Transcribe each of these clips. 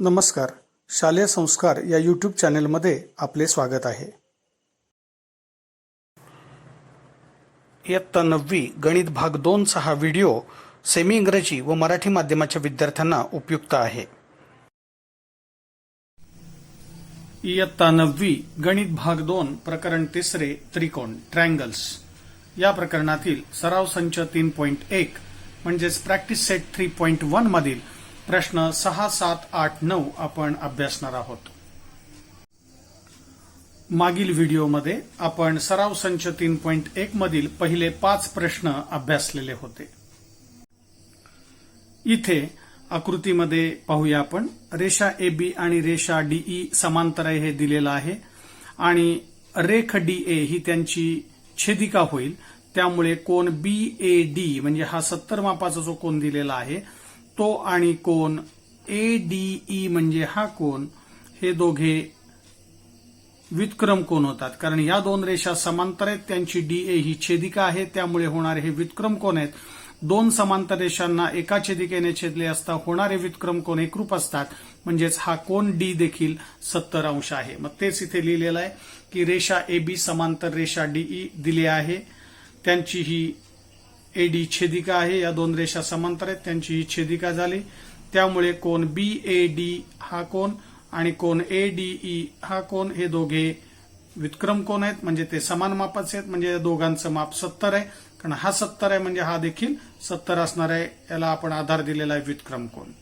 नमस्कार. शालेय संस्कार या यूट्यूब चॅनेलमध्ये आपले स्वागत आहे. इयत्ता 9वी गणित भाग 2चा हा व्हिडिओ सेमी इंग्रजी व मराठी माध्यमाच्या विद्यार्थ्यांना उपयुक्त आहे. इयत्ता 9वी गणित भाग 2 प्रकरण 3 त्रिकोण ट्रायंगल्स या प्रकरणातील सराव संच 3.1 म्हणजेच प्रॅक्टिस सेट 3.1 मधील प्रश्न 6, 7, 8, 9 आपण अभ्यासणार आहोत. मागील व्हिडिओमध्ये आपण सराव संच 3.1 मधील पहिले 5 प्रश्न अभ्यासलेले होते. इथे आकृतीमध्ये पाहूया आपण रेषा AB आणि रेषा DE समांतर आहे हे दिलेलं आहे आणि रेख DA ही त्यांची छेदिका होईल. त्यामुळे कोन BAD म्हणजे हा 70 मापाचा जो कोन दिलेला आहे तो आणि कोन ADE म्हणजे हा कोन हे दोघे व्युत्क्रम कोन होतात. कारण या दोन रेषा समांतर आहेत, त्यांची DA ही छेदिका आहे, त्यामुळे होणारे हे व्युत्क्रम कोन आहेत. दोन समांतर रेषांना एका छेदिकेने छेदले असता होणारे व्युत्क्रम कोन एकरूप असतात. म्हणजेच हा कोन D देखील 70 अंश आहे. मग तेच इथे लिहिलेलं आहे की रेषा AB समांतर रेषा DE दिली आहे, त्यांची ही AD छेदिका आहे. या दोन रेषा समांतर आहेत, त्यांची ही छेदिका झाली. त्यामुळे कोन BAD हा कोन आणि कोन ADE हा कोन हे दोघे व्युत्क्रम कोन आहेत. म्हणजे ते समान मापाचे आहेत. म्हणजे या दोघांचं माप 70 आहे. कारण हा 70 आहे म्हणजे हा देखील 70 असणार आहे. याला आपण आधार दिलेला आहे व्युत्क्रम कोन.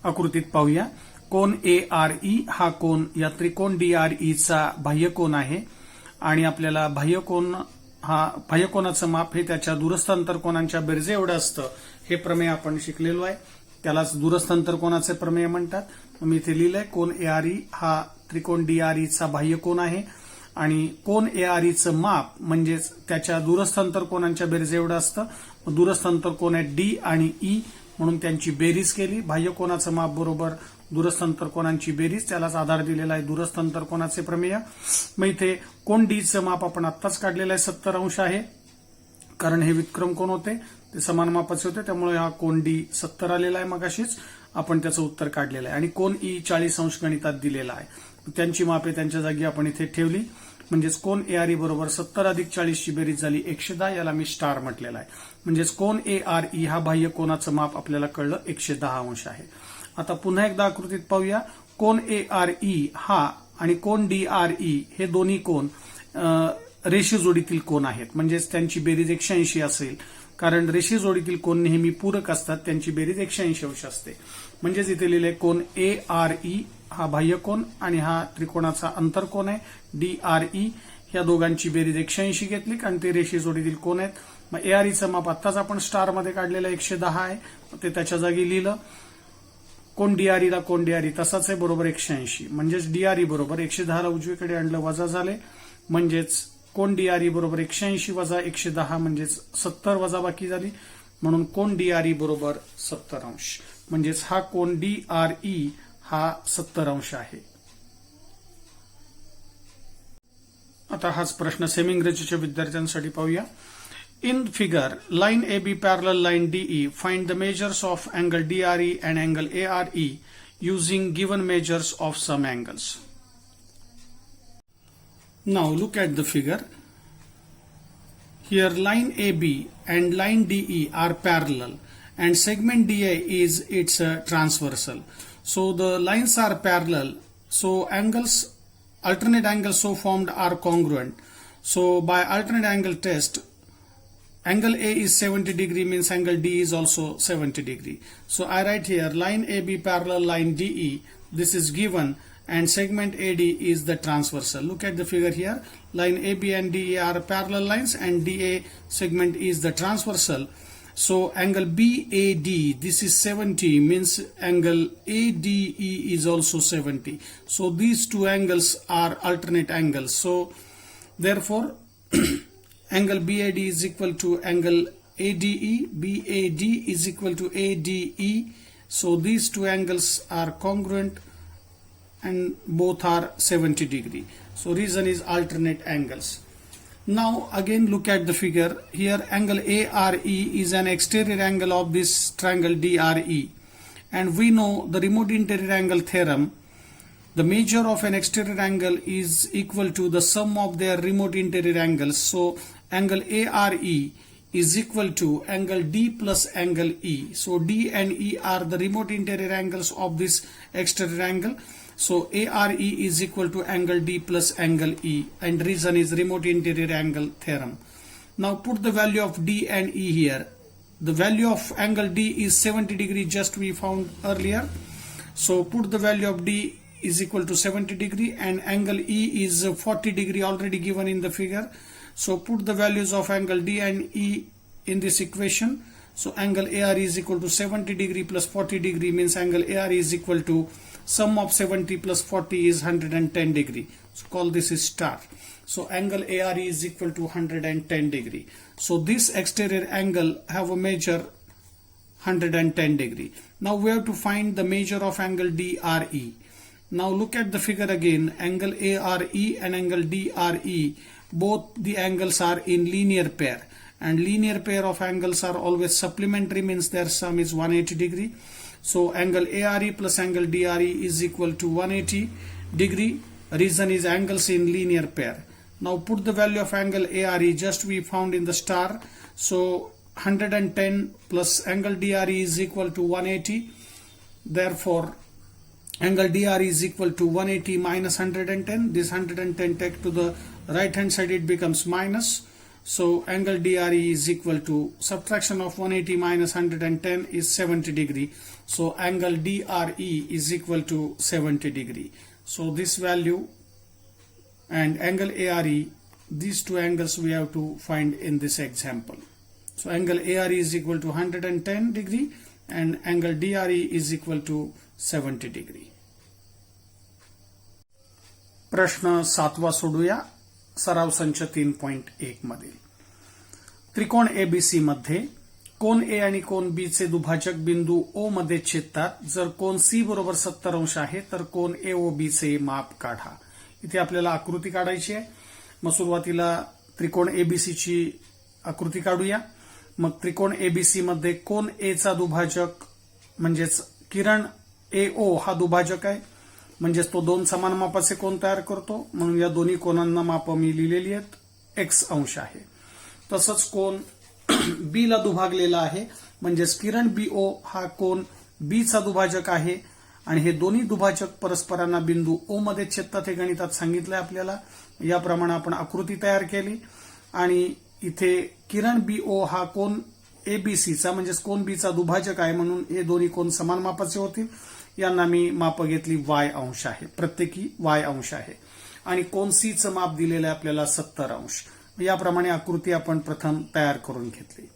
आकृतीत पाहूया. कोन ARE हा कोन या त्रिकोण DRE चा बाह्यकोन आहे आणि आपल्याला बाह्यकोनाचं माप हे त्याच्या दूरस्थ अंतरकोनांच्या बेरजे एवढं असतं. हे प्रमेय आपण शिकलेलो आहे, त्यालाच दूरस्थ अंतरकोनाचे प्रमेय म्हणतात. मी इथे लिहिलंय कोन ARE हा त्रिकोण DRE चा बाह्यकोन आहे आणि कोन ARE चं माप म्हणजेच त्याच्या दूरस्थ अंतरकोनांच्या बेरजे एवढं असतं. दूरस्थ अंतरकोन आहे D आणि E म्हणून त्यांची बेरीज केली. बाह्यकोनाचं माप बरोबर दूरस्थ अंतरकोनांची बेरीज, त्यालाच आधार दिलेला आहे दूरस्थ अंतरकोनाचे प्रमेय. मग इथे कोन D चं माप आपण आत्ताच काढलेलं आहे, 70 अंश आहे. कारण हे व्युत्क्रम कोन होते, ते समान मापाचे होते, त्यामुळे हा कोन D 70 आलेला आहे. मगाशीच आपण त्याचं उत्तर काढलेलं आहे. आणि कोन E 40 अंश गणितात दिलेला आहे. त्यांची मापे त्यांच्या जागी आपण इथे ठेवली. म्हणजेच कोन ARE बरोबर 70 अधिक 40 ची बेरीज झाली 110. याला मी स्टार म्हटलेला आहे. म्हणजेच कोन ARE हा बाह्य कोनाचं माप आपल्याला कळलं 110 अंश आहे. आता पुन्हा एकदा आकृतीत पाहूया. कोन ARE हा आणि कोन DRE हे दोन्ही कोन रेषीय जोडीतील कोन आहेत. म्हणजेच त्यांची बेरीज 180 असेल. कारण रेषीय जोडीतील कोन नेहमी पूरक असतात, त्यांची बेरीज 180 अंश असते. म्हणजेच इथे लिहिले कोन ARE हा बाह्य कोन आणि हा त्रिकोणाचा अंतरकोन आहे DRE. या दोघांची बेरीज 180 घेतली कारण ते रेषीय जोडीतील कोन आहेत. मग AREचं माप आत्ताच आपण स्टार मध्ये काढलेलं 110 आहे, ते त्याच्या जागी लिहिलं. कोन DRE ला कोन DRE तसाच आहे, बरोबर 180. म्हणजेच DRE बरोबर 110 ला उजवीकडे आणलं वजा झाले. म्हणजेच कोन DRE बरोबर 180 वजा 110 म्हणजेच 70 वजा बाकी झाली. म्हणून कोन DRE बरोबर 70 अंश. म्हणजेच हा कोन DRE हा 70 अंश आहे. आता हाच प्रश्न सेमी इंग्रजीच्या विद्यार्थ्यांसाठी पाहूया. In figure, line AB parallel line DE, find the measures of angle DRE and angle ARE using given measures of some angles. Now look at the figure. Here line AB and line DE are parallel and segment DA is its transversal. So the lines are parallel. So alternate angles so formed are congruent. So by alternate angle test, angle A is 70 degree means angle D is also 70 degree. So I write here line AB parallel line DE. This is given and segment AD is the transversal. Look at the figure here. Line AB and DE are parallel lines and DA segment is the transversal. So angle BAD, this is 70 means angle ADE is also 70. So these two angles are alternate angles. So therefore angle BAD is equal to angle ADE, BAD is equal to ADE. So these two angles are congruent and both are 70 degree. So reason is alternate angles. Now again look at the figure. Here angle ARE is an exterior angle of this triangle DRE and we know the remote interior angle theorem. The measure of an exterior angle is equal to the sum of their remote interior angles. So angle ARE is equal to angle D plus angle E. So D and E are the remote interior angles of this exterior angle. So ARE is equal to angle D plus angle E, and reason is remote interior angle theorem. Now put the value of D and E here. The value of angle D is 70 degree, just we found earlier. So put the value of D is equal to 70 degree, and angle E is 40 degree already given in the figure. So put the values of angle D and E in this equation. So angle AR is equal to 70 degree plus 40 degree means angle AR is equal to sum of 70 plus 40 is 110 degree. So call this is star. So angle AR is equal to 110 degree. So this exterior angle have a measure 110 degree. Now we have to find the measure of angle DRE. Now look at the figure again. Angle ARE and angle DRE, both the angles are in linear pair, and linear pair of angles are always supplementary, means their sum is 180 degree. So angle ARE plus angle DRE is equal to 180 degree. Reason is angles in linear pair. Now put the value of angle ARE, just we found in the star. So 110 plus angle DRE is equal to 180. Therefore angle DRE is equal to 180 minus 110. This 110 take to the right hand side, it becomes minus. So angle DRE is equal to subtraction of 180 minus 110 is 70 degree. So angle DRE is equal to 70 degree. So this value and angle ARE, these two angles we have to find in this example. So angle ARE is equal to 110 degree and angle DRE is equal to 70 degree. प्रश्न 7वा सोडूया. सराव संच 3.1 मधील. त्रिकोण ABC मध्ये कोन A आणि कोन B चे दुभाजक बिंदू O मध्ये छेदतात. जर कोन C बरोबर 70 अंश आहे तर कोन AOB चे माप काढा. इथे आपल्याला आकृती काढायची आहे. मग सुरुवातीला त्रिकोण ABC ची आकृती काढूया. मग त्रिकोण ABC मध्ये कोन A चा दुभाजक म्हणजेच किरण AO हा दुभाजक आहे, म्हणजेच तो दोन समान मापाचे कोन तयार करतो. म्हणून या दोन्ही कोनांना माप मी लिहिलेली आहेत. x अंश आहे. तसंच कोन B ला दुभागलेला आहे, म्हणजेच किरण BO हा कोन B चा दुभाजक आहे, आणि हे दोन्ही दुभाजक परस्परांना बिंदू O मध्ये छेदतात हे गणितात सांगितलंय आपल्याला. याप्रमाणे आपण आकृती तयार केली आणि इथे किरण BO हा कोन ABC चा म्हणजेच कोन B चा दुभाजक आहे, म्हणून हे दोन्ही कोन समान मापाचे होतील. यांना मी माप घेतली y अंश आहे, प्रत्येकी y अंश आहे, आणि कोन C चं माप दिलेलं आहे आपल्याला 70 अंश. याप्रमाणे आकृती आपण प्रथम तयार करून घेतली.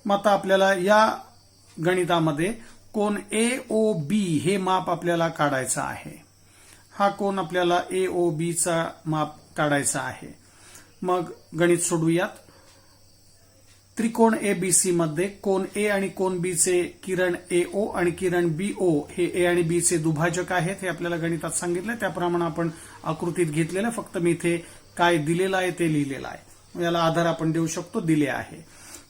मग आता आपल्याला या गणितामध्ये कोन AOB हे माप आपल्याला काढायचं आहे. हा कोन आपल्याला AOB चा माप काढायचा आहे. मग गणित सोडूयात. त्रिकोण ABC मध्ये कोन A आणि कोन B चे किरण AO आणि किरण BO हे A आणि B चे दुभाजक आहेत, हे आपल्याला गणितात सांगितलंय. त्याप्रमाणे आपण आकृतीत घेतलेलं, फक्त मी इथे काय दिलेलं आहे ते लिहिलेलं आहे. याला आधार आपण देऊ शकतो, दिले आहे.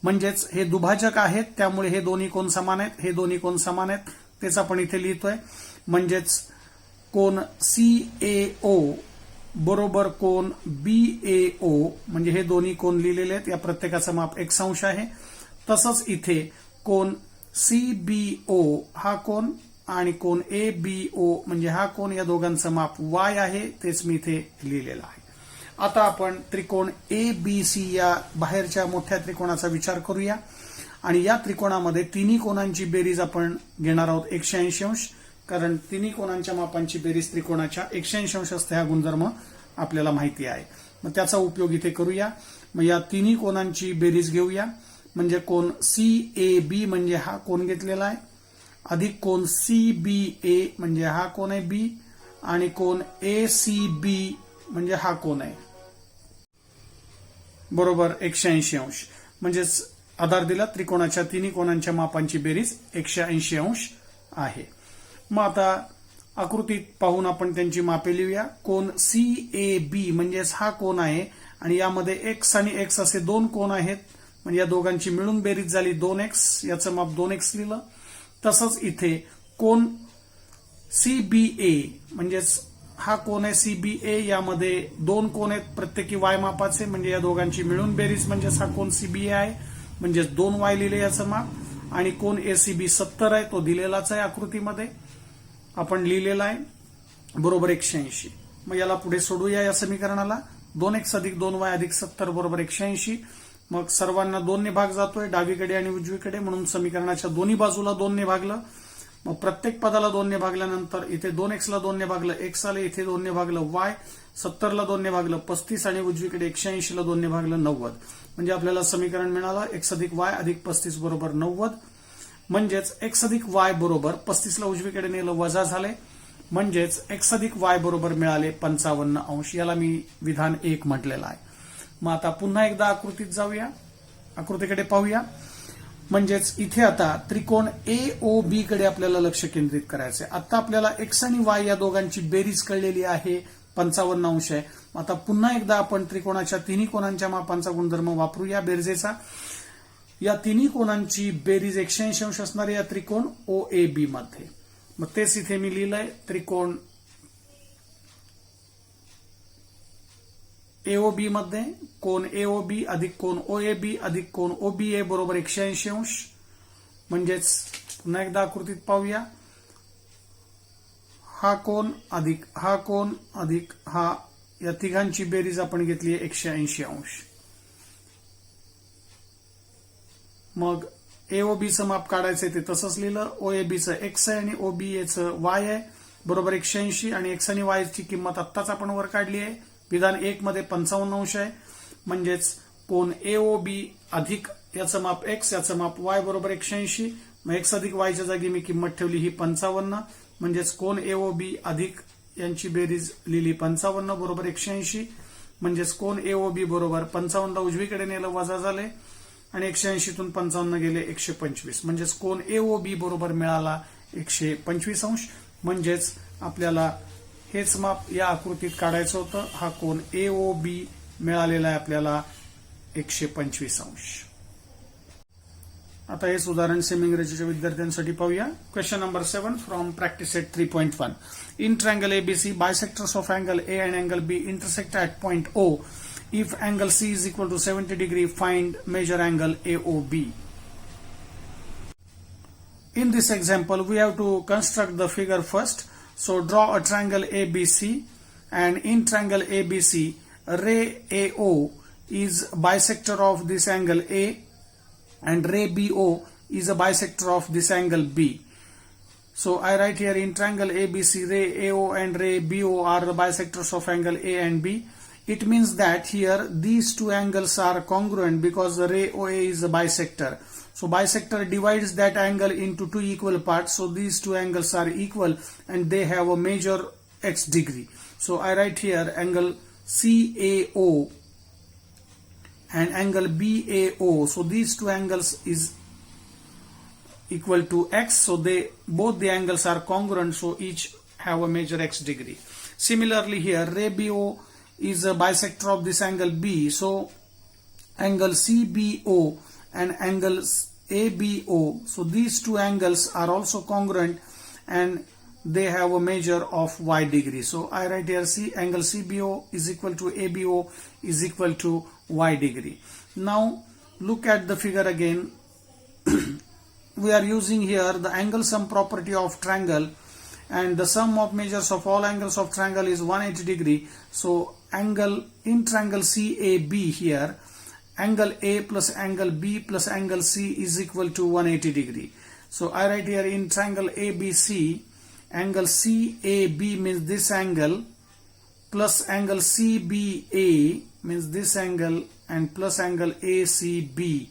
म्हणजेच हे दुभाजक आहेत, त्यामुळे हे दोन्ही कोन समान आहेत, हे दोन्ही कोन समान आहेत, तेच आपण इथे लिहितोय. म्हणजेच कोन CAO बरोबर कोन BAO, म्हणजे हे दोन्ही कोन लिहिलेले आहेत. या प्रत्येकाचं माप x अंश आहे. तसंच इथे कोन CBO हा कोन आणि कोन ABO म्हणजे हा कोन, या दोघांचं माप y आहे, तेच मी इथे लिहिलेलं आहे. आता आपण त्रिकोण ABC या बाहेरच्या मोठ्या त्रिकोणाचा विचार करूया. आणि या त्रिकोणामध्ये तिन्ही कोनांची बेरीज आपण घेणार आहोत 180 अंश, कारण तिन्ही कोनांच्या मापांची बेरीज त्रिकोणाच्या 180 अंश असते, हा गुणधर्म आपल्याला माहिती आहे. मग त्याचा उपयोग इथे करूया. मग या तिन्ही कोनांची बेरीज घेऊया. म्हणजे कोन CAB म्हणजे हा कोन घेतलेला आहे, अधिक कोन CBA म्हणजे हा कोन आहे B, आणि कोन ACB म्हणजे हा कोन आहे, बरोबर 180 अंश. म्हणजेच आधार दिला, त्रिकोणाच्या तिन्ही कोनांच्या मापांची बेरीज 180 अंश आहे. मग आता आकृतीत पाहून आपण त्यांची मापे लिहूया. कोन CAB म्हणजेच हा कोन आहे, आणि यामध्ये x आणि x असे दोन कोन आहेत, म्हणजे या दोघांची मिळून बेरीज झाली 2x, याचं माप 2x लिहिलं. तसंच इथे कोन CBA म्हणजेच हा कोन आहे CBA, यामध्ये दोन कोन आहेत प्रत्येकी y मापाचे, म्हणजे या दोघांची मिळून बेरीज म्हणजेच हा कोन CBA आहे, म्हणजेच 2y लिहिले याचं माप. आणि कोन ACB 70 आहे, तो दिलेलाच आहे आकृतीमध्ये, आपण लिहिलेला आहे, बरोबर 180. मग याला पुढे सोडूया या समीकरणाला. 2x अधिक 2y अधिक 70 बरोबर 180. मग सर्वांना 2 ने भाग जातोय डावीकडे आणि उजवीकडे, म्हणून समीकरणाच्या दोन्ही बाजूला 2 ने भागलं. मग प्रत्येक पदाला 2 ने भागल्यानंतर इथे 2x ला 2 ने भागलं x आले, इथे 2 ने भागलं y, 70 ला 2 ने भागलं 35 आणि उजवीकडे 180 ला 2 ने भागलं 90. म्हणजे आपल्याला समीकरण मिळालं x अधिक y अधिक 35 बरोबर 90. म्हणजेच x अधिक y बरोबर 35 ला उजवीकडे नेलं वजा झाले, म्हणजेच x अधिक y बरोबर मिळाले 55 अंश. याला मी विधान 1 म्हटलेलं आहे. मग आता पुन्हा एकदा आकृतीत जाऊया, आकृतीकडे पाहूया. म्हणजेच इथे आता त्रिकोण AOB कडे आपल्याला लक्ष केंद्रित करायचंय. आता आपल्याला x आणि y या दोघांची बेरीज कळलेली आहे, 55 अंश आहे. आता पुन्हा एकदा आपण त्रिकोणाच्या तिन्ही कोनांच्या मापांचा गुणधर्म वापरूया बेरजेचा. या तिन्ही कोनांची बेरीज 180 अंश असणारे या त्रिकोण OAB मध्ये. मग तेच इथे मी लिहिलंय, त्रिकोण AOB मध्ये कोन AOB अधिक कोन OAB अधिक कोन OBA बरोबर 180 अंश. म्हणजेच पुन्हा एकदा आकृतीत पाहूया, हा कोन अधिक हा कोन अधिक हा, या तिघांची बेरीज आपण घेतली आहे 180 अंश. मग AOBचं माप काढायचंय ते तसंच लिहिलं, OABचं x आहे आणि OBAचं y आहे, बरोबर 180. आणि x आणि y ची किंमत आत्ताच आपण वर काढली आहे. विधान 1 मध्ये 55 अंश आहे. म्हणजेच कोन AOB अधिक याचं माप x, याचं माप y बरोबर 180. मग x अधिक y च्या जागी मी किंमत ठेवली ही 55. म्हणजेच कोन AOB अधिक यांची बेरीज लिहिली 55 बरोबर 180. म्हणजेच कोन AOB बरोबर 55 उजवीकडे नेलं वजा झाले आणि 180 तून 55 गेले 125. म्हणजेच कोन AOB बरोबर मिळाला 125 अंश. म्हणजेच आपल्याला हेच माप या आकृतीत काढायचं होतं. हा कोन AOB मिळालेला आहे आपल्याला 125 अंश. आता हेच उदाहरण सेमी इंग्रजीच्या विद्यार्थ्यांसाठी पाहूया. Question number 7 from practice set 3.1. In triangle ABC, bisectors of angle A and angle B intersect at point O. If angle C is equal to 70 degree, find measure angle AOB. In this example, we have to construct the figure first. So draw a triangle ABC, and in triangle ABC, ray AO is bisector of this angle A, and ray BO is a bisector of this angle B. So I write here in triangle ABC, ray AO and ray BO are the bisectors of angle A and B. It means that here these two angles are congruent because the ray OA is a bisector. So bisector divides that angle into two equal parts. So these two angles are equal and they have a measure x degree. So I write here angle CAO and angle BAO. So these two angles is equal to x. So both the angles are congruent. So each have a measure x degree. Similarly here ray BO is a bisector of this angle B. So angle CBO and angle ABO. So these two angles are also congruent and they have a measure of y degree. So I write here angle CBO is equal to ABO is equal to y degree. Now look at the figure again. We are using here the angle sum property of triangle, and the sum of measures of all angles of triangle is 180 degree. So angle in triangle CAB here, angle A plus angle B plus angle C is equal to 180 degree. So I write here in triangle ABC, angle CAB means this angle plus angle CBA means this angle and plus angle ACB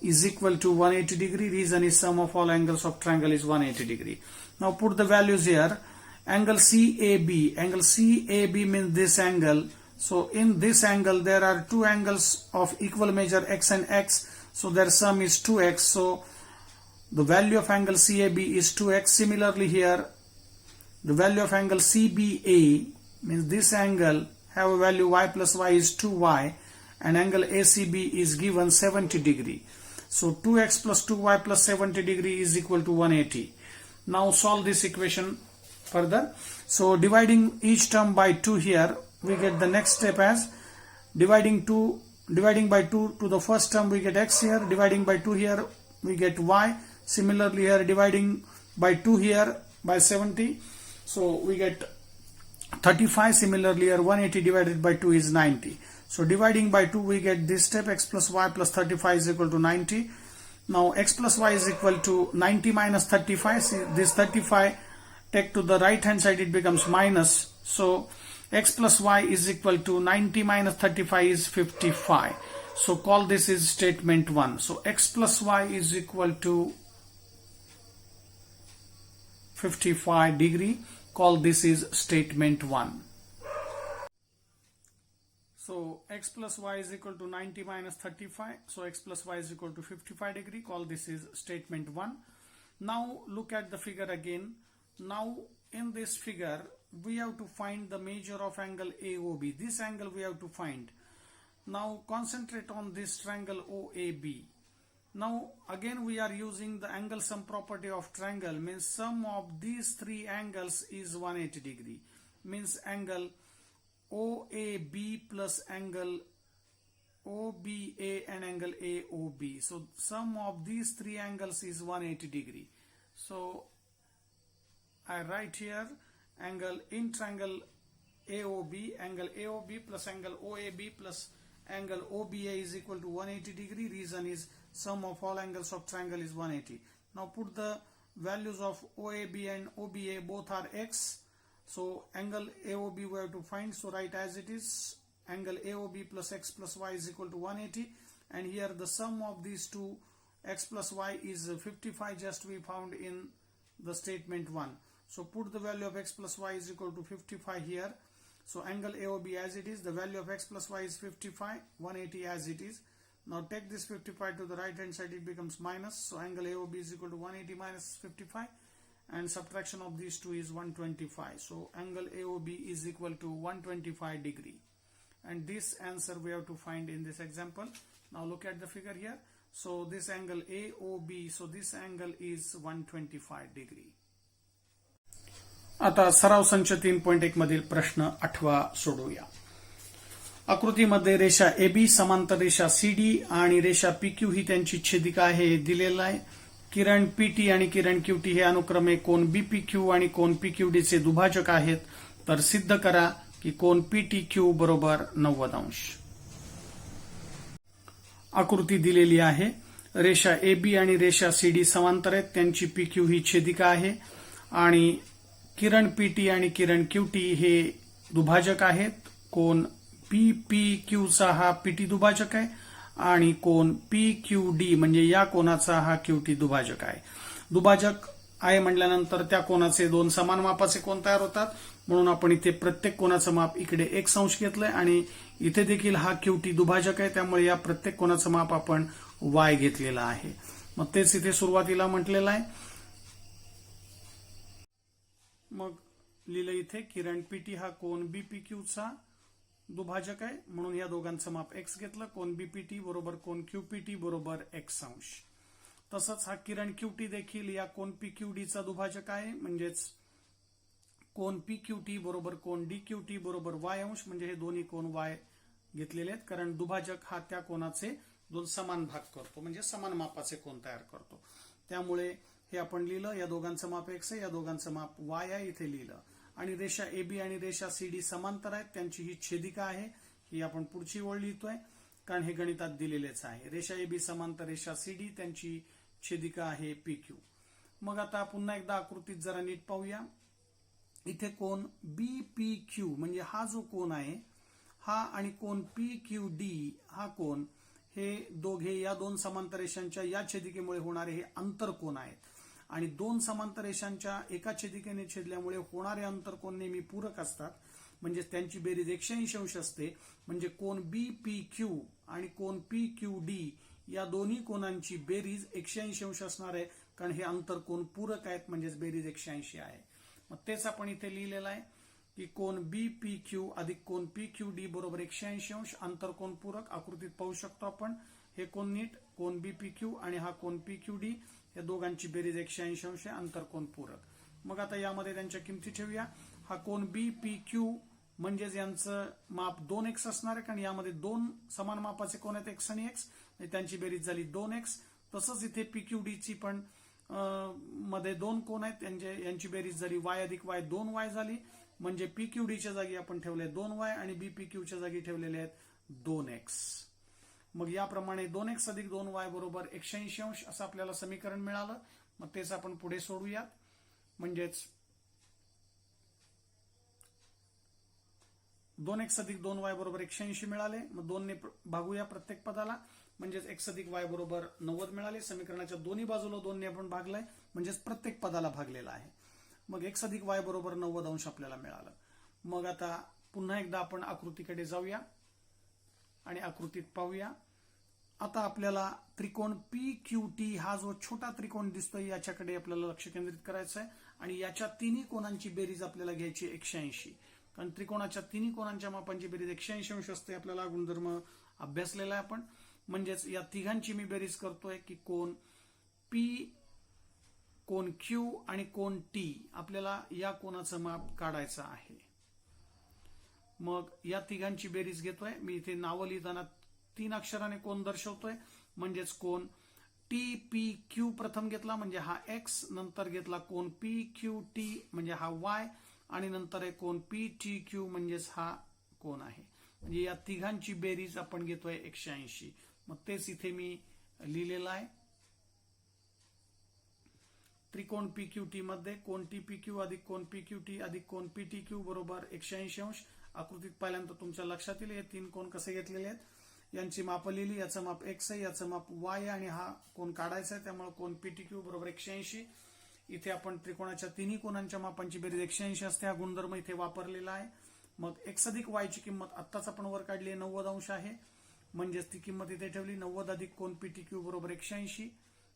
is equal to 180 degree. Reason is sum of all angles of triangle is 180 degree. Now put the values here. Angle CAB means this angle. So in this angle there are two angles of equal measure x and x. So their sum is 2x. So the value of angle CAB is 2x. Similarly here the value of angle CBA means this angle have a value y plus y is 2y, and angle ACB is given 70 degree. So 2x plus 2y plus 70 degree is equal to 180. Now solve this equation further. So dividing each term by 2 here, we get the next step as dividing by 2 to the first term, we get x here. Dividing by 2 here, we get y. Similarly here, dividing by 2 here by 70, so we get 35. Similarly here, 180 divided by 2 is 90. So dividing by 2, we get this step, x plus y plus 35 is equal to 90. Now x plus y is equal to 90 minus 35. See, this 35 take to the right hand side, it becomes minus. So x plus y is equal to 90 minus 35 is 55. So call this is statement 1. So x plus y is equal to 55 degree. Call this is statement 1. So x plus y is equal to 90 minus 35. So x plus y is equal to 55 degree. Call this is statement 1. Now look at the figure again. Now in this figure, we have to find the measure of angle AOB. This angle we have to find. Now concentrate on this triangle OAB. Now again we are using the angle sum property of triangle, means sum of these three angles is 180 degree. Means angle OAB plus angle OBA and angle AOB. So sum of these three angles is 180 degree. So I write here angle in triangle AOB, angle AOB plus angle OAB plus angle OBA is equal to 180 degree. Reason is sum of all angles of triangle is 180. Now put the values of OAB and OBA, both are x. So angle AOB we have to find. So write as it is, angle AOB plus x plus y is equal to 180. And here the sum of these two, x plus y, is 55, just we found in the statement 1. So put the value of x plus y is equal to 55 here. So angle AOB as it is, the value of x plus y is 55, 180 as it is. Now take this 55 to the right hand side, it becomes minus. So angle AOB is equal to 180 minus 55, and subtraction of these two is 125. So angle AOB is equal to 125 degree. And this answer we have to find in this example. Now look at the figure here. So this angle AOB, so this angle is 125 degree. आता सराव संच 3.1 मधील प्रश्न 8वा सोडवूया. आकृतीमध्ये रेषा AB समांतर रेषा CD आणि रेषा PQ ही त्यांची छेदिका आहे हे दिलेलं आहे. किरण PT आणि किरण QT हे अनुक्रमे कोन BPQ आणि कोन PQD चे दुभाजक आहेत. तर सिद्ध करा की कोन PTQ बरोबर 90 अंश. आकृती दिलेली आहे. रेषा AB आणि रेषा CD समांतर आहेत, त्यांची PQ ही छेदिका आहे आणि किरण PT आणि किरण QT हे दुभाजक आहेत. कोन PPQ चा हा PT दुभाजक आहे आणि कोन PQD म्हणजे या कोनाचा हा QT दुभाजक आहे. दुभाजक आहे म्हटल्यानंतर त्या कोनाचे दोन समान मापाचे कोन तयार होतात, म्हणून आपण इथे प्रत्येक कोनाचं माप इकडे 1 अंश घेतलंय आणि इथे देखील हा QT दुभाजक आहे, त्यामुळे या प्रत्येक कोनाचं माप आपण y घेतलेलं आहे. मग तेच इथे सुरुवातीला म्हटलेलं आहे. मग लिहिलं इथे किरण PT हा कोन BPQ चा दुभाजक आहे, म्हणून या दोघांचं माप x घेतलं. कोन BPT बरोबर कोन QPT बरोबर x अंश. तसंच हा किरण QT देखील या कोन PQD चा दुभाजक आहे, म्हणजेच कोन PQT बरोबर कोन DQT बरोबर y अंश, म्हणजे हे दोन्ही कोन y घेतलेले आहेत, कारण दुभाजक हा त्या कोनाचे दोन समान भाग करतो, म्हणजे समान मापाचे कोन तयार करतो. त्यामुळे हे आपण लिहिलं, या दोघांचं माप x आहे, या दोघांचं माप y आहे, इथे लिहिलं. आणि रेषा AB आणि रेषा CD समांतर आहेत, त्यांची ही छेदिका आहे. ही आपण पुढची ओळ लिहितोय, कारण हे गणितात दिलेलेच आहे. रेषा AB समांतर रेषा CD, त्यांची छेदिका आहे PQ. मग आता पुन्हा एकदा आकृतीत जरा नीट पाहूया. इथे कोन BPQ म्हणजे हा जो कोन आहे हा आणि कोन PQD हा कोन, हे दोघे या दोन समांतर रेषांच्या या छेदिकेमुळे होणारे हे आंतरकोन आहेत. आणि दोन समांतर रेषांच्या एका छेदिकेने छेदल्यामुळे होणारे आंतरकोन नेहमी पूरक असतात, म्हणजे त्यांची बेरीज 180 अंश असते. म्हणजे कोन BPQ आणि कोन PQD या दोन्ही कोनांची बेरीज 180 अंश असणार आहे, कारण हे आंतरकोन पूरक आहेत, म्हणजेच बेरीज 180 आहे. मग तेच आपण इथे लिहिलेलं आहे की कोन BPQ अधिक कोन PQD बरोबर 180 अंश, आंतरकोन पूरक. आकृतीत पाहू शकतो आपण हे कोन नीट कोन बीपीक्यू आणि हा कोन पीक्यूडी, या दोघांची बेरीज 180 अंश आहे, अंतरकोन पूरक. मग आता यामध्ये त्यांच्या किमती ठेवूया. हा कोन बीपीक्यू म्हणजेच यांचं माप 2x असणार आहे, कारण यामध्ये दोन समान मापाचे कोन आहेत, x आणि x, त्यांची बेरीज झाली 2x. तसंच इथे पीक्यूडीची पण मध्ये दोन कोन आहेत, यांची बेरीज झाली y अधिक y, 2y झाली. म्हणजे पीक्यूडीच्या जागी आपण ठेवले 2y आणि बीपीक्यूच्या जागी ठेवलेले आहेत 2x. मग याप्रमाणे 2x अधिक 2y बरोबर 180 अंश असं आपल्याला समीकरण मिळालं. मग तेच आपण पुढे सोडूयात. म्हणजेच 2x अधिक 2y बरोबर 180 मिळाले. मग 2 ने भागूया प्रत्येक पदाला, म्हणजेच x अधिक y बरोबर 90 मिळाले. समीकरणाच्या दोन्ही बाजूला 2 ने आपण भागलाय, म्हणजेच प्रत्येक पदाला भागलेला आहे. मग x अधिक y बरोबर 90 अंश आपल्याला मिळालं. मग आता पुन्हा एकदा आपण आकृतीकडे जाऊया आणि आकृतीत पाहूया. आता आपल्याला त्रिकोण PQT हा जो छोटा त्रिकोण दिसतोय याच्याकडे आपल्याला लक्ष केंद्रित करायचं आहे आणि याच्या तिन्ही कोनांची बेरीज आपल्याला घ्यायची 180. कारण त्रिकोणाच्या तिन्ही कोनांच्या मापांची बेरीज 180 अंश असते. आपल्याला गुणधर्म अभ्यासलेला आहे आपण. म्हणजेच या तिघांची मी बेरीज करतोय की कोन P, कोन Q आणि कोन T. आपल्याला या कोनाचं माप काढायचं आहे. मग या तिघांची बेरीज घेतोय. मी इथे नावं लिहिताना 3 अक्षराने कोन दर्शवतोय. म्हणजेच कोन TPQ प्रथम घेतला म्हणजे हा x, नंतर घेतला कोन PQT म्हणजे हा y आणि नंतर आहे कोन PTQ म्हणजेच हा कोन आहे. म्हणजे या तिघांची बेरीज आपण घेतोय 180. मग तेच इथे मी लिहिलेलं आहे. त्रिकोण PQT मध्ये कोन TPQ अधिक कोन PQT अधिक कोन PTQ बरोबर 180 अंश. आकृतीत पाहिल्यानंतर तुमच्या लक्षात येईल हे 3 कोन कसे घेतलेले आहेत. यांची माप लिहिली. याचं माप x आहे, याचं माप y आहे आणि हा कोन काढायचा आहे. त्यामुळे कोन PTQ बरोबर 180. इथे आपण त्रिकोणाच्या तिन्ही कोनांच्या मापांची बेरीज 180 असते. हा गुणधर्म इथे वापरलेला आहे. मग x अधिक y ची किंमत आत्ताच आपण वर काढली आहे, 90 अंश आहे. म्हणजेच ती किंमत इथे ठेवली. 90 अधिक कोन PTQ बरोबर 180.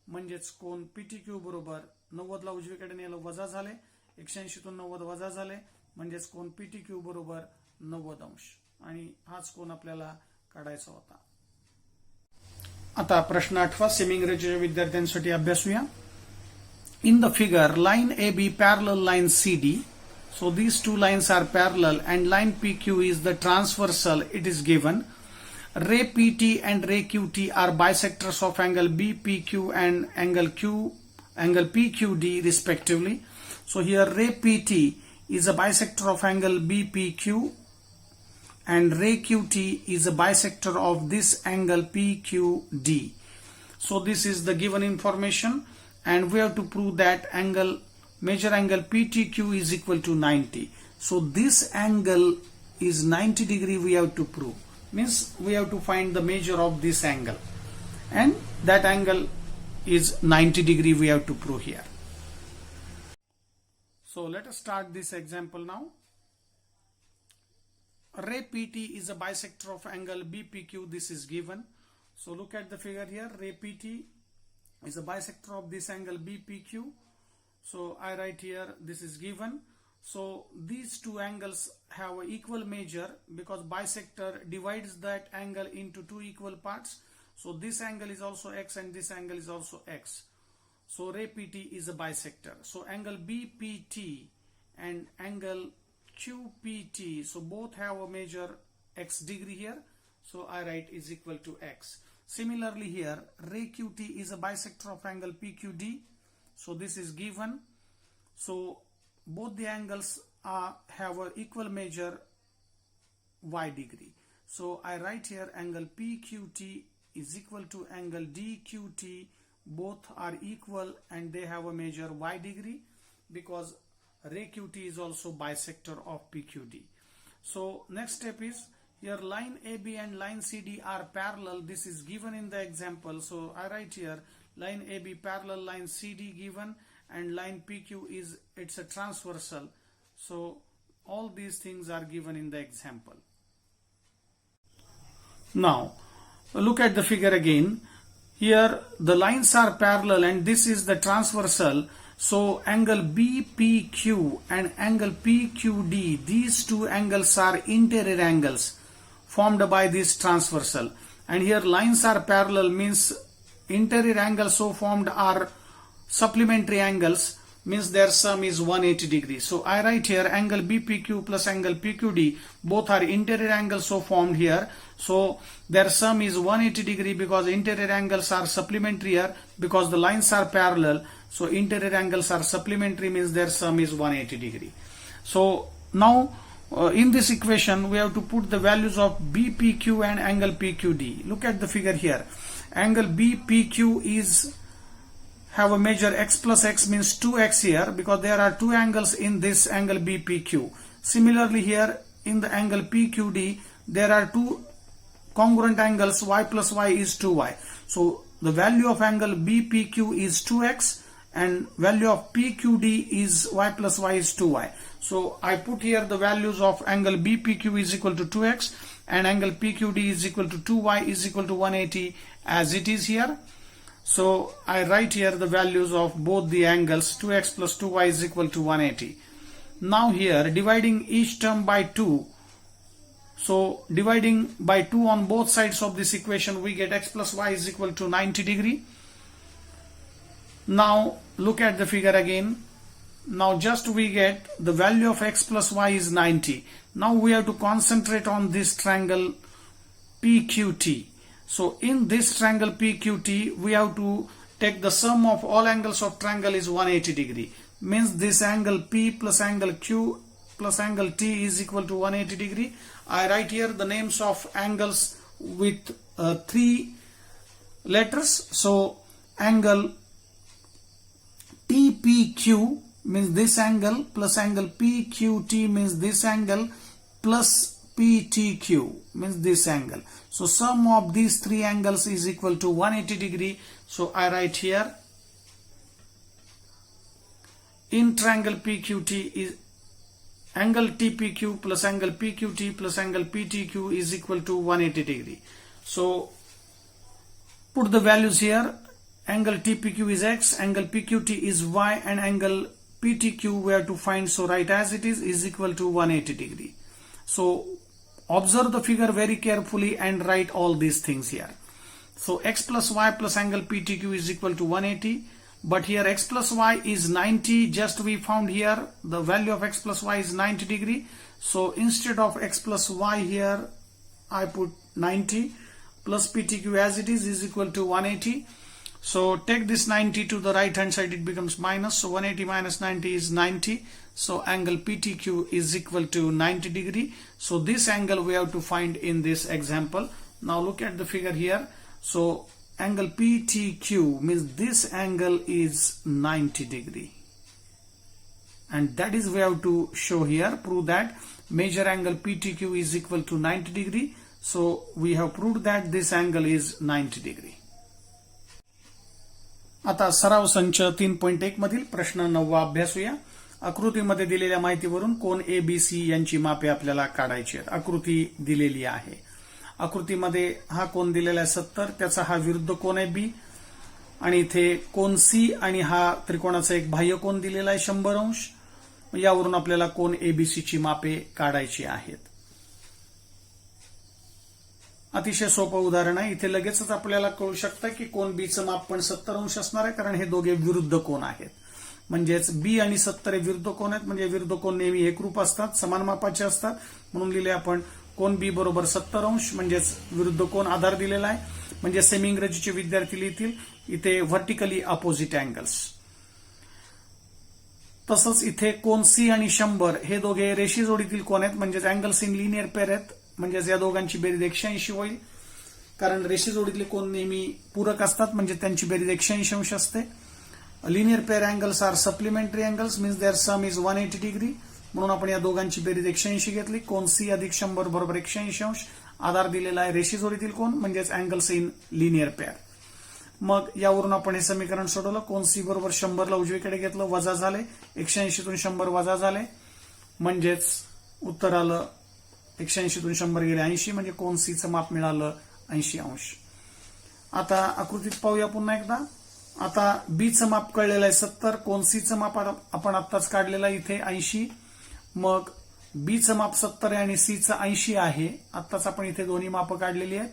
म्हणजेच कोन PTQ बरोबर 90 ला उजवीकडे नेलं वजा झाले, 180 तून 90 वजा झाले. म्हणजेच कोन PTQ बरोबर 90 अंश आणि हाच कोन आपल्याला काढायचा होता. आता प्रश्न 8 सेमी इंग्रजीच्या विद्यार्थ्यांसाठी अभ्यासूया. In the figure, line AB parallel line CD. So these two lines are parallel and line PQ is the transversal. It is given. Ray PT and ray QT are bisectors of angle BPQ and angle PQD respectively. So here ray PT is a bisector of angle BPQ and ray QT is a bisector of this angle PQD. So this is the given information. And we have to prove that major angle PTQ is equal to 90. So this angle is 90 degree we have to prove. Means we have to find the measure of this angle. And that angle is 90 degree we have to prove here. So let us start this example now. Ray PT is a bisector of angle BPQ. This is given. So look at the figure here. Ray PT is a bisector of this angle BPQ. So I write here this is given. So these two angles have an equal measure because bisector divides that angle into two equal parts. So this angle is also x and this angle is also x. So ray PT is a bisector. So angle BPT and angle QPT, so both have a measure x degree here. So I write is equal to x. Similarly here, ray QT is a bisector of angle PQD. So this is given. So both the angles have an equal measure y degree. So I write here angle PQT is equal to angle DQT. Both are equal and they have a measure y degree because ray QT is also bisector of PQD. So next step is here line AB and line CD are parallel. This is given in the example. So I write here line AB parallel line CD given and line PQ is it's a transversal. So all these things are given in the example. Now look at the figure again. Here the lines are parallel and this is the transversal. So angle BPQ and angle PQD, these two angles are interior angles formed by this transversal. And here lines are parallel means interior angles so formed are supplementary angles, means their sum is 180 degrees. So I write here angle BPQ plus angle PQD, both are interior angles so formed here. So their sum is 180 degree because interior angles are supplementary here because the lines are parallel. So interior angles are supplementary, means their sum is 180 degree. So now in this equation we have to put the values of BPQ and angle PQD. Look at the figure here. Angle BPQ is have a measure x plus x, means 2x here because there are two angles in this angle BPQ. Similarly here in the angle PQD there are two congruent angles, y plus y is 2y. So the value of angle BPQ is 2x and value of PQD is y plus y is 2y. So I put here the values of angle BPQ is equal to 2x and angle PQD is equal to 2y is equal to 180 as it is here. So I write here the values of both the angles. 2x plus 2y is equal to 180. Now here dividing each term by 2. So dividing by 2 on both sides of this equation we get x plus y is equal to 90 degree. Now look at the figure again. Now just we get the value of x plus y is 90. Now we have to concentrate on this triangle PQT. So in this triangle PQT we have to take the sum of all angles of triangle is 180 degree. Means this angle P plus angle Q plus angle T is equal to 180 degree. I write here the names of angles with 3 letters. So angle TPQ means this angle plus angle PQT means this angle plus PTQ means this angle. So sum of these 3 angles is equal to 180 degree. So I write here in triangle PQT is angle TPQ plus angle PQT plus angle PTQ is equal to 180 degree. So put the values here. Angle TPQ is x, angle PQT is y, and angle PTQ we have to find. So write as it is equal to 180 degree. So observe the figure very carefully and write all these things here. So x plus y plus angle PTQ is equal to 180. But here x plus y is 90. Just we found here the value of x plus y is 90 degree. So instead of x plus y here I put 90 plus PTQ as it is equal to 180. So take this 90 to the right hand side, it becomes minus. So 180 minus 90 is 90. So angle PTQ is equal to 90 degree. So this angle we have to find in this example. Now look at the figure here. So angle PTQ means this angle is 90 degree. And that is we have to show here, prove that measure angle PTQ is equal to 90 degree. So we have proved that this angle is 90 degree. आता सराव संच 3.1 मधील प्रश्न 9 अभ्यासूया. आकृतीमध्ये दिलेल्या माहितीवरून कोन ABC यांची मापे आपल्याला काढायची आहेत. आकृती दिलेली आहे. आकृतीमध्ये हा कोन दिलेला आहे 70, त्याचा हा विरुद्ध कोन आहे बी, आणि इथे कोन सी आणि हा त्रिकोणाचा एक बाह्य कोन दिलेला आहे 100 अंश. यावरून आपल्याला कोन एबीसी ची मापे काढायची आहेत. अतिशय सोपं उदाहरण आहे. इथे लगेचच आपल्याला कळू शकतं की कोन बी चं माप पण 70 अंश असणार आहे, कारण हे दोघे विरुद्ध कोन आहेत. म्हणजेच बी आणि 70 हे विरुद्ध कोन आहेत. म्हणजे विरुद्ध कोन नेहमी एकरूप असतात, समान मापाचे असतात. म्हणून लिहिले आपण कोन बी बरोबर 70 अंश. म्हणजेच विरुद्ध कोन आधार दिलेला आहे. म्हणजे सेमी इंग्रजीचे विद्यार्थी लिहितील इथे व्हर्टिकली अपोजिट अँगल्स. तसंच इथे कोन सी आणि 100 हे दोघे रेषी जोडीतील कोन आहेत. म्हणजेच अँगल्स इन लिनियर पेअर आहेत. म्हणजेच या दोघांची बेरीज 180 होईल, कारण रेषी जोडीतले कोन नेहमी पूरक असतात. म्हणजे त्यांची बेरीज 180 अंश असते. Linear pair angles are supplementary angles, means their sum is 180 degree. म्हणून आपण या दोघांची बेरीज 180 घेतली. कोन सी अधिक 100 बरोबर 180 अंश. आधार दिलेला आहे रेषी जोडीतील कोन, म्हणजेच अँगल्स इन लिनियर पेअर. मग यावरून आपण हे समीकरण सोडवलं. कोन सी बरोबर 100 ला उजवीकडे घेतलं, वजा झाले. 180 तून 100 वजा झाले, म्हणजेच उत्तर आलं 180 तून 100 गेले 80. म्हणजे कोन सी चं माप मिळालं 80 अंश. आता आकृतीत पाहूया पुन्हा एकदा. आता बी चं माप कळलेलं आहे 70. कोन सी चं माप आपण आत्ताच काढलेलं आहे इथे 80. मग बी चं माप 70 आहे आणि सी चं 80 आहे. आत्ताच आपण इथे दोन्ही माप काढलेली आहेत.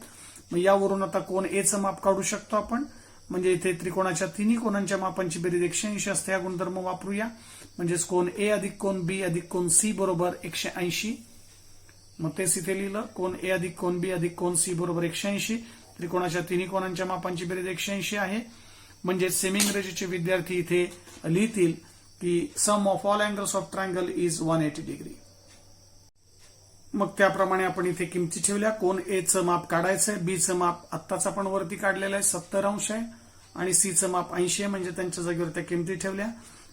मग यावरून आता कोन ए चं माप काढू शकतो आपण. म्हणजे इथे त्रिकोणाच्या तिन्ही कोनांच्या मापांची बेरीज 180 असते. हा गुणधर्म वापरूया. म्हणजेच कोन ए अधिक कोन बी अधिक कोन सी बरोबर 180. मग तेच इथे लिहिलं. कोन ए अधिक कोन बी अधिक कोन सी बरोबर 180. त्रिकोणाच्या तिन्ही कोनांच्या मापांची बेरीज 180 आहे. म्हणजे सेमी इंग्रजीचे विद्यार्थी इथे लिहितील की sum of all angles of triangle is 180 degree. मग त्याप्रमाणे आपण इथे किमती ठेवल्या. कोन ए चं माप काढायचंय. बी चं माप आत्ताच आपण वरती काढलेलं आहे 70 अंश आहे आणि सी चं माप 80 आहे. म्हणजे त्यांच्या जागेवर त्या किमती ठेवल्या.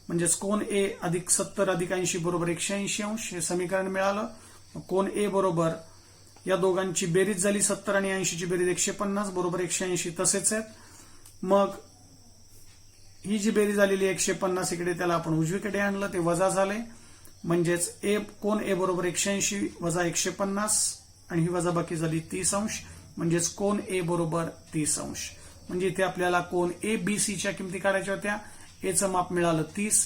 म्हणजेच कोन ए अधिक 70 अधिक 80 बरोबर 180 अंश हे समीकरण मिळालं. कोन ए बरोबर या दोघांची बेरीज झाली 70 आणि 80 ची बेरीज 150 बरोबर 180 तसेच आहेत. मग ही जी बेरीज आलेली 150 इकडे त्याला आपण उजवीकडे आणलं ते वजा झाले. म्हणजेच कोन ए बरोबर 180 वजा 150 आणि ही वजाबाकी झाली 30 अंश. म्हणजेच कोन ए बरोबर 30 अंश. म्हणजे इथे आपल्याला कोन ए बी सी च्या किमती काढायच्या होत्या. ए चं माप मिळालं 30,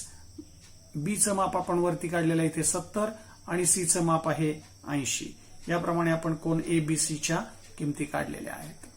बी चं माप आपण वरती काढलेलं इथे 70 आणि सी चं माप आहे 80. याप्रमाणे आपण कोन ए बी सी च्या किमती काढलेल्या आहेत.